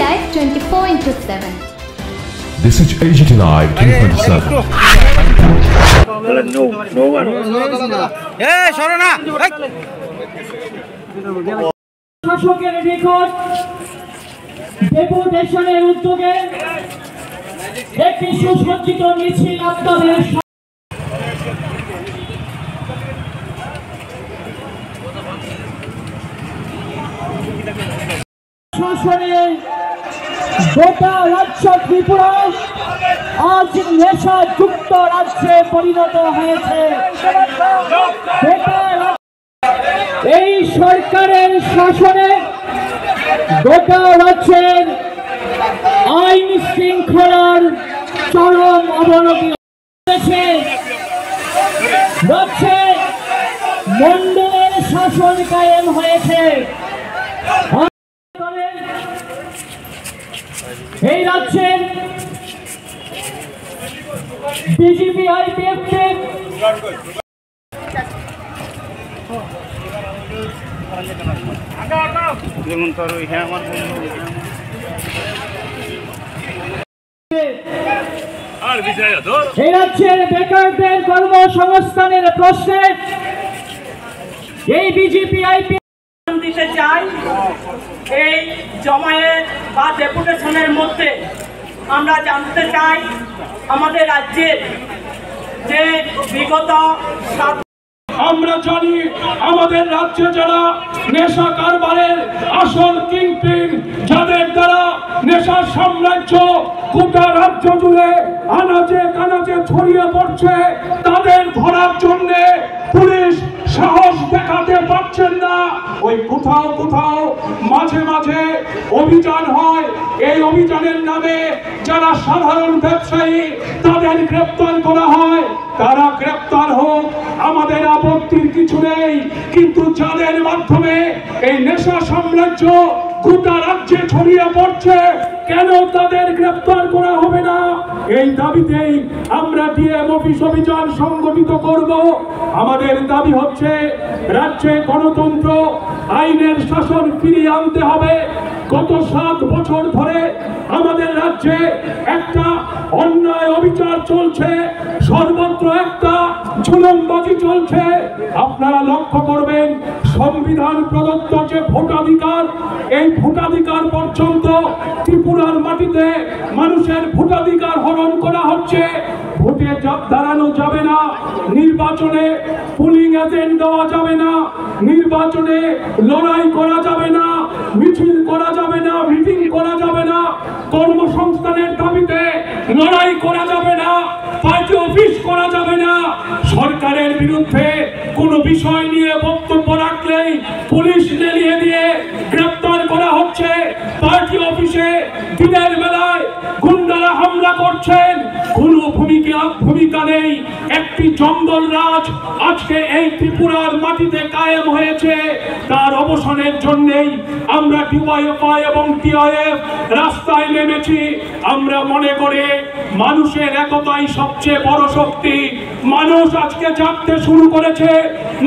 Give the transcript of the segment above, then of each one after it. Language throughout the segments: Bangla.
Live 24/7. This is AGT Live 24/7. No one. শাসকের নিকট ডেপুটেশনের উদ্যোগে একটি সুসজ্জিত মিছিল আপনাদের শাসনে গোটা রাজ্য ত্রিপুরা আজ নেশাযুক্ত রাজ্যে পরিণত হয়েছে। এই সরকারের শাসনে গোটা রাজ্যের আইন শৃঙ্খলার চরম অবনতি হয়েছে। রাজ্যে মন্ডলের শাসন কায়েম হয়েছে। এই রাজ্যের বিজেপি আইপিএফ এই রাজ্যের বেকারদের কর্মসংস্থানের প্রশ্নে এই বিজেপি আইপিএফ দিতে চাই। এই জমায়েত বা ডেপুটেশনের মধ্যে আমরা জানতে চাই আমাদের রাজ্যের যে বিগত আমরা জানি আমাদের রাজ্যে যারা নেশা কারবারের আসল কিংপিন, যাদের দ্বারা নেশা সাম্রাজ্য গোটা রাজ্য জুড়ে আনাচে কানাচে ছড়িয়ে পড়ছে, তাদের ধরার জন্য পুলিশ সাহস দেখাতে পারছেন না। ওই কোথাও কোথাও মাঝে মাঝে অভিযান হয়। এই অভিযানের নামে যারা সাধারণ ব্যবসায়ী তাদের গ্রেপ্তার করা হয়। তারা গ্রেপ্তার হোক, আমাদের আপত্তির কিছু নেই, কিন্তু যাদের মাধ্যমে এই নেশা সাম্রাজ্য গোটা রাজ্যে ছড়িয়ে পড়ছে, কেন তাদের গ্রেপ্তার করা হবে না? এই দাবিতেই আমরা ডিএম অফিস অভিযান সংগঠিত করব। আমাদের দাবি হচ্ছে রাজ্যে গণতন্ত্র, আইনের শাসন ফিরিয়ে আনতে হবে। গত 7 বছর ধরে আমাদের রাজ্যে একটা অন্যায় অবিচার চলছে, সর্বত্র একটা জুলুমবাজি চলছে। আপনারা লক্ষ্য করবেন সংবিধান প্রদত্ত যে ভোটাধিকার, এই ভোটাধিকার পর্যন্ত ত্রিপুরার মাটিতে মানুষের ভোটাধিকার হরণ করা হচ্ছে। ভোটে দাঁড়ানো যাবে না, নির্বাচনে পুলিং এজেন্ট দেওয়া যাবে না, নির্বাচনে লড়াই করা যাবে না, মিছিল করা যাবে না, মিটিং করা যাবে না, কর্মসংস্থানের দাবিতে লড়াই করা যাবে না, পার্টি অফিস করা যাবে না। সরকারের বিরুদ্ধে কোনো বিষয় নিয়ে বক্তব্য রাখলেই পুলিশ লেলিয়ে দিয়ে গ্রেপ্তার করা হচ্ছে। পার্টি অফিসে দিনের বেলায় গুন্ডারা হামলা করছেন, কোনো ভূমিকা নেই। একটি জঙ্গল রাজ আজকে এই ত্রিপুরার মাটিতে কায়েম হয়েছে। তার অবসানের জন্যই আমরা ডিওয়াইএফআই এবং টিআইএফ রাস্তায় নেমেছি। আমরা মনে করি মানুষের একতাই সবচেয়ে বড় শক্তি। মানুষ আজকে জাগতে শুরু করেছে,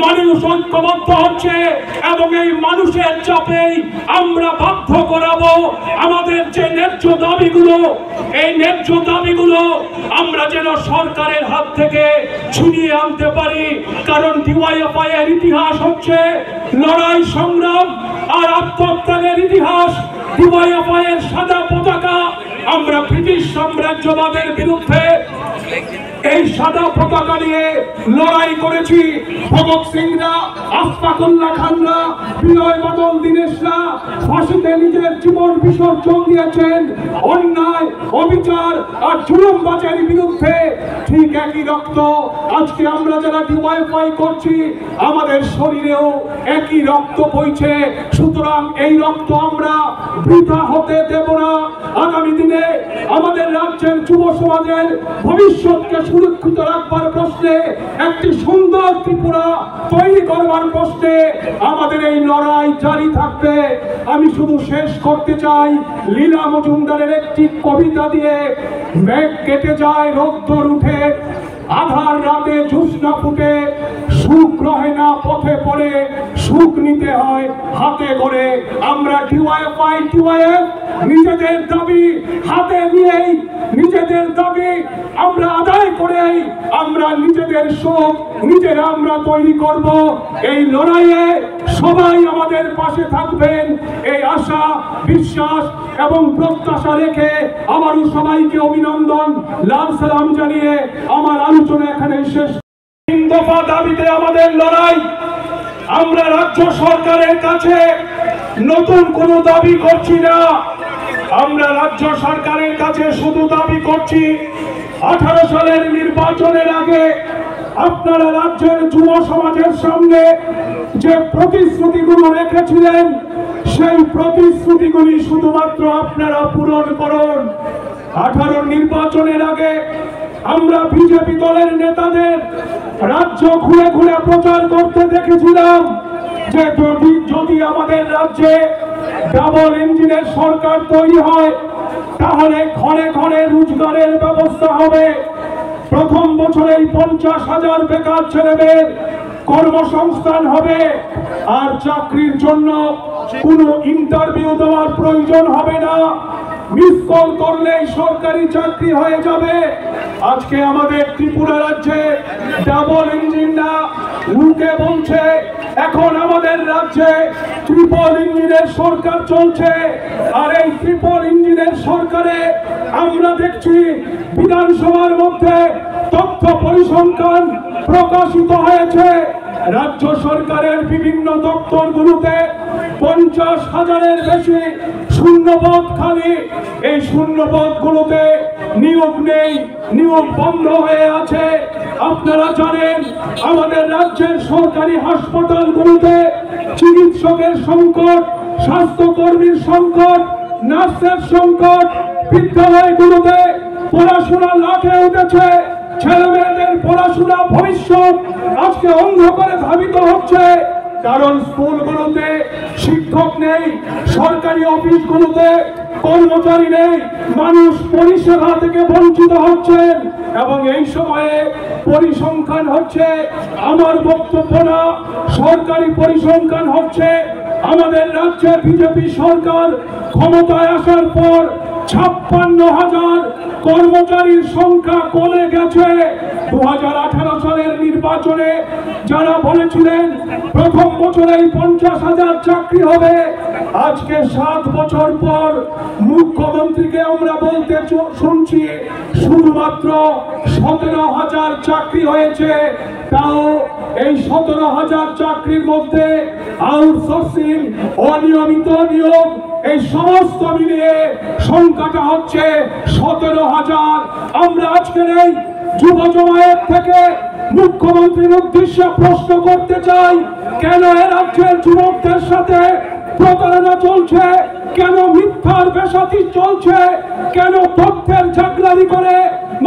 মানুষ ঐক্যবদ্ধ হচ্ছে এবং এই মানুষের চাপেই আমরা বাধ্য করাবো আমাদের যে ন্যায্য দাবিগুলো, এই ন্যায্য দাবিগুলো আমরা যেন সরকারের হাত থেকে ছিনিয়ে আনতে পারি। কারণ ডিওয়াইএফআই এর ইতিহাস হচ্ছে লড়াই, সংগ্রাম আর আত্মত্যাগের ইতিহাস। ডিওয়াইএফআই এর সাদা পতাকা আমরা ব্রিটিশ সাম্রাজ্যবাদের বিরুদ্ধে এই সাদা পতাকা নিয়ে লড়াই করেছি। ভগৎ সিংরা, আশফাকুল্লাহ খানরা, বিনয় বাদল দীনেশরা ফাঁসিতে নিজের জীবন বিসর্জন দিয়েছেন অন্যায়, অবিচার আর জুলুমবাজের বিরুদ্ধে। ঠিক একই রক্ত আজকে আমরা যারা ডিওয়াইএফআই করছি, আমাদের শরীরেও একই রক্ত বইছে। সুতরাং এই রক্ত আমরা বৃথা হতে দেব না। আগামী দিনে আমাদের রাজ্যের যুব সমাজের ভবিষ্যৎকে সুরক্ষিত রাখবার প্রশ্নে, একটি সুন্দর ত্রিপুরা তৈরি করবার প্রশ্নে আমাদের এই লড়াই জারি থাকবে। আমি শুধু শেষ করতে চাই লীলা মজুমদারের একটি কবিতা দিয়ে। মেঘ কেটে যায়, রোদ্দুর উঠে, আধার রাতে জ্যোৎস্না ফুটে, সুখ রহে না পথে পড়ে, সুখ নিতে হয় হাতে করে। আমরা ডিওয়াইএফ নিজেদের দাবি হাতে নিয়েই, নিজেদের দাবি আমরা আদায় করেই আমরা নিজেদের সুখ নিজেরা আমরা তৈরি করব। এই লড়াইয়ে সবাই আমাদের পাশে থাকবেন এই আশা, বিশ্বাস এবং প্রত্যাশা রেখে আবারও সবাইকে অভিনন্দন, লাল সালাম জানিয়ে আমার আলোচনা এখানে শেষ। 3 দফা দাবিতে আমাদের লড়াই। আমরা রাজ্য সরকারের কাছে নতুন কোনো দাবি করছি না। আমরা রাজ্য সরকারের কাছে শুধু দাবি করছি 18 সালের নির্বাচনের আগে আপনারা রাজ্যের যুব সমাজের সামনে যে প্রতিশ্রুতিগুলো রেখেছিলেন সেই প্রতিশ্রুতিগুলি শুধুমাত্র আপনারা পূরণ করুন। 18 নির্বাচনের আগে আমরা বিজেপি দলের নেতাদের রাজ্য ঘুরে ঘুরে প্রচার করতে দেখেছিলাম যে যদি আমাদের রাজ্যে ডাবল ইঞ্জিনের সরকার তৈরি হয় তাহলে ঘরে ঘরে রোজগারের ব্যবস্থা হবে। প্রথম বছরেই 50,000 বেকার ছেলেদের কর্মসংস্থান হবে, আর চাকরির জন্য কোনো ইন্টারভিউ দেওয়ার প্রয়োজন হবে না, মিস কল করলেই সরকারি চাকরি হয়ে যাবে। আজকে আমাদের ত্রিপুরা রাজ্যে ডাবল ইঞ্জিন না, লোকে বলছে এখন আমাদের রাজ্যে ট্রিপল ইঞ্জিনের সরকার চলছে। আর এই ট্রিপল ইঞ্জিনের সরকারে আমরা দেখছি বিধানসভার মধ্যে তথ্য পরিসংখ্যান প্রকাশিত হয়েছে। রাজ্য সরকারের বিভিন্ন দপ্তরগুলোতে 50,000-এর বেশি শূন্যপদ খালি। এই শূন্যপদগুলোতে নিয়োগ নেই, নিয়োগ বন্ধ হয়ে আছে। আপনারা জানেন আমাদের রাজ্যের সরকারি হাসপাতালগুলোতে চিকিৎসকের সংকট, স্বাস্থ্যকর্মীর সংকট, নার্সের সংকট, বিদ্যালয়গুলোতে পড়াশোনা লাখে উঠেছে। ছেলে মেয়েদের পড়াশোনা ভবিষ্যৎ আজকে অন্ধকারে ধাবিত হচ্ছে, কারণ স্কুলগুলোতে শিক্ষক নেই, সরকারি অফিসগুলোতে কর্মচারী নেই, মানুষ পরিষেবা থেকে বঞ্চিত হচ্ছেন। এবং এই সময়ে পরিসংখ্যান হচ্ছে, আমার বক্তব্য না, সরকারি পরিসংখ্যান হচ্ছে আমাদের রাজ্যে বিজেপি সরকার ক্ষমতায় আসার পর 56,000 কর্মচারীর সংখ্যা কমে গেছে। 2018 সালের নির্বাচনে যারা বলেছিলেন প্রথম বছরেই 50,000 চাকরি হবে, আজকে 7 বছর পর মুখ্যমন্ত্রীকে আমরা বলতে শুনছি শুধুমাত্র 17,000 চাকরি হয়েছে। তাও এই 17,000 চাকরির মধ্যে আউটসোর্সিং, অনিয়মিত নিয়োগ, এই সমস্ত মিলিয়ে সংখ্যাটা হচ্ছে 17,000। আমরা আজকের এই যুব জমায়েত থেকে মুখ্যমন্ত্রীর উদ্দেশ্যে প্রশ্ন করতে চাই, কেন এ রাজ্যের যুবকদের সাথে প্রতারণা চলছে, কেন মিথ্যার বেসাতি চলছে, কেন তথ্যের ঝাগলারি করে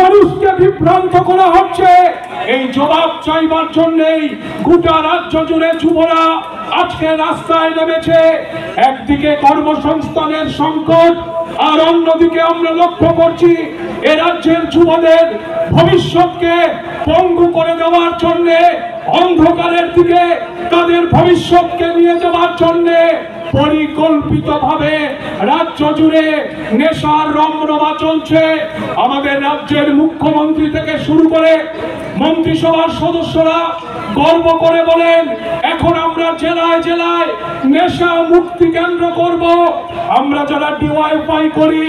মানুষকে বিভ্রান্ত করা হচ্ছে? এই জবাব চাইবার জন্যই গোটা রাজ্য জুড়ে যুবরা আজকে রাস্তায় নেমেছে। একদিকে কর্মসংস্থানের সংকট, আর অন্যদিকে আমরা লক্ষ্য করছি এ রাজ্যের যুবদের ভবিষ্যৎকে পঙ্গু করে দেওয়ার জন্য, অন্ধকারের দিকে তাদের ভবিষ্যৎকে নিয়ে যাওয়ার জন্য পরিকল্পিতভাবে রাজ্য জুড়ে নেশার রমরমা চলছে। আমাদের রাজ্যের মুখ্যমন্ত্রী থেকে শুরু করে মন্ত্রিসভার সদস্যরা গর্ব করে বলেন এখন আমরা জেলায় জেলায় নেশা মুক্তি কেন্দ্র করব। আমরা যারা ডিওয়াইএফআই করি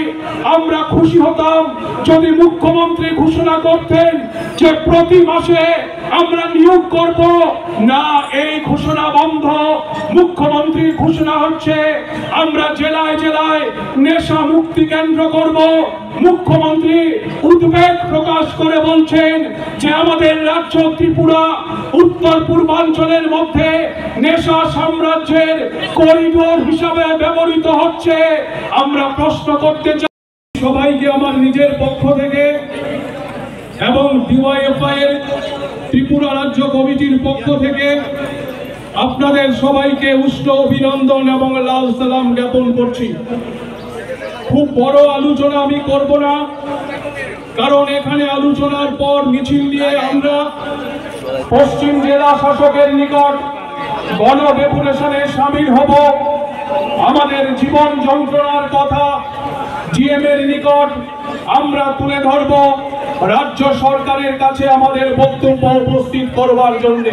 আমরা খুশি হতাম যদি মুখ্যমন্ত্রী ঘোষণা করতেন যে প্রতি মাসে আমরা নিয়োগ করব। না, এই ঘোষণা বন্ধ। মুখ্যমন্ত্রীর ঘোষণা হচ্ছে আমরা জেলায় জেলায় নেশা মুক্তি কেন্দ্র করব। মুখ্যমন্ত্রী উদ্বেগ প্রকাশ করে বলছেন যে আমাদের রাজ্য ত্রিপুরা উত্তর পূর্বাঞ্চলের মধ্যে নেশা সাম্রাজ্যের করিডোর হিসাবে ব্যবহৃত হচ্ছে। আমরা প্রশ্ন করতে চাই সবাইকে আমার নিজের পক্ষ থেকে এবং ডিওয়াইএফআই এর ত্রিপুরা রাজ্য কমিটির পক্ষ থেকে আপনাদের সবাইকে উষ্ণ অভিনন্দন এবং লাল সালাম জ্ঞাপন করছি। খুব বড় আলোচনা আমি করব না, কারণ এখানে আলোচনার পর মিছিল নিয়ে আমরা পশ্চিম জেলা শাসকের নিকট গণ ডেপুটেশনে সামিল হব। আমাদের জীবন যন্ত্রণার কথা জিএম এর নিকট আমরা তুলে ধরব, রাজ্য সরকারের কাছে আমাদের বক্তব্য উপস্থিত করবার জন্য।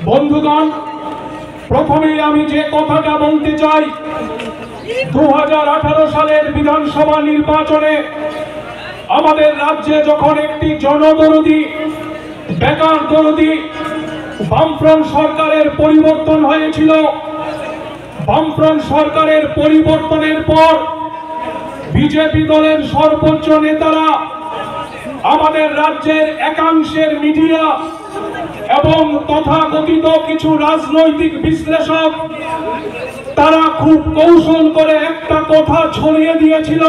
বন্ধুগণ, প্রথমেই আমি যে কথাটা বলতে চাই, 2018 সালের বিধানসভা নির্বাচনে আমাদের রাজ্যে যখন একটি জনদরদী, বেকার দরদী বামফ্রন্ট সরকারের পরিবর্তন হয়েছিল, বামফ্রন্ট সরকারের পরিবর্তনের পর বিজেপি দলের সর্বোচ্চ নেতারা, আমাদের রাজ্যের একাংশের মিডিয়া এবং তথাকথিত কিছু রাজনৈতিক বিশ্লেষক, তারা খুব কৌশল করে একটা কথা ছড়িয়ে দিয়েছিল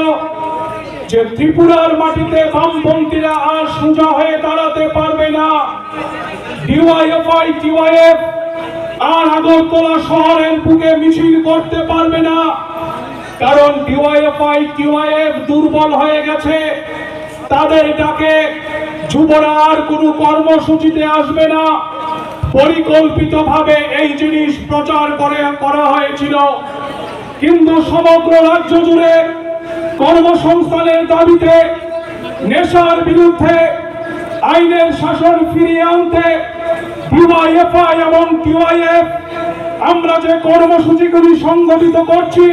যে ত্রিপুরার মাটিতে বামপন্থীরা আর সোজা হয়ে দাঁড়াতে পারবে না, ডিওয়াইএফআই টিওয়াইএফ আর আগরতলা শহরের বুকে মিছিল করতে পারবে না, কারণ ডিওয়াইএফআই টিওয়াইএফ দুর্বল হয়ে গেছে, তাদের ডাকে যুবরা আর কোনো কর্মসূচিতে আসবে না। পরিকল্পিতভাবে এই জিনিস প্রচার করা হয়েছিল। কিন্তু সমগ্র রাজ্য জুড়ে কর্মসংস্থানের দাবিতে, নেশার বিরুদ্ধে আইনের শাসন ফিরিয়ে আনতে ডিওয়াইএফআই এবং টিওয়াইএফ আমরা যে কর্মসূচিগুলি সংগঠিত করছি,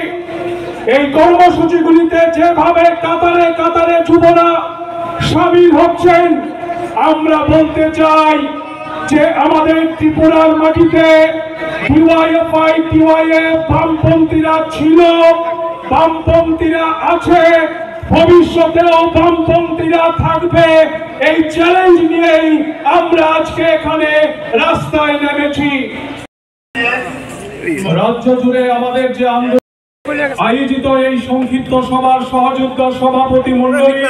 এই কর্মসূচিগুলিতে যেভাবে কাতারে কাতারে যুবরা সামিল হচ্ছেন, আমরা বলতে চাই যে আমাদের ত্রিপুরার মাটিতে ডিওয়াইএফআই টিওয়াইএফ বামপন্থীরা ছিল, বামপন্থীরা আছে, ভবিষ্যতেও বামপন্থীরা থাকবে। এই চ্যালেঞ্জ নিয়েই আমরা আজকে এখানে রাস্তায় নেমেছি। রাজ্য জুড়ে আমাদের যে আন্দোলন আয়োজিত এই সংক্ষিপ্ত সভার সহযোদ্ধা সভাপতি মণ্ডলী,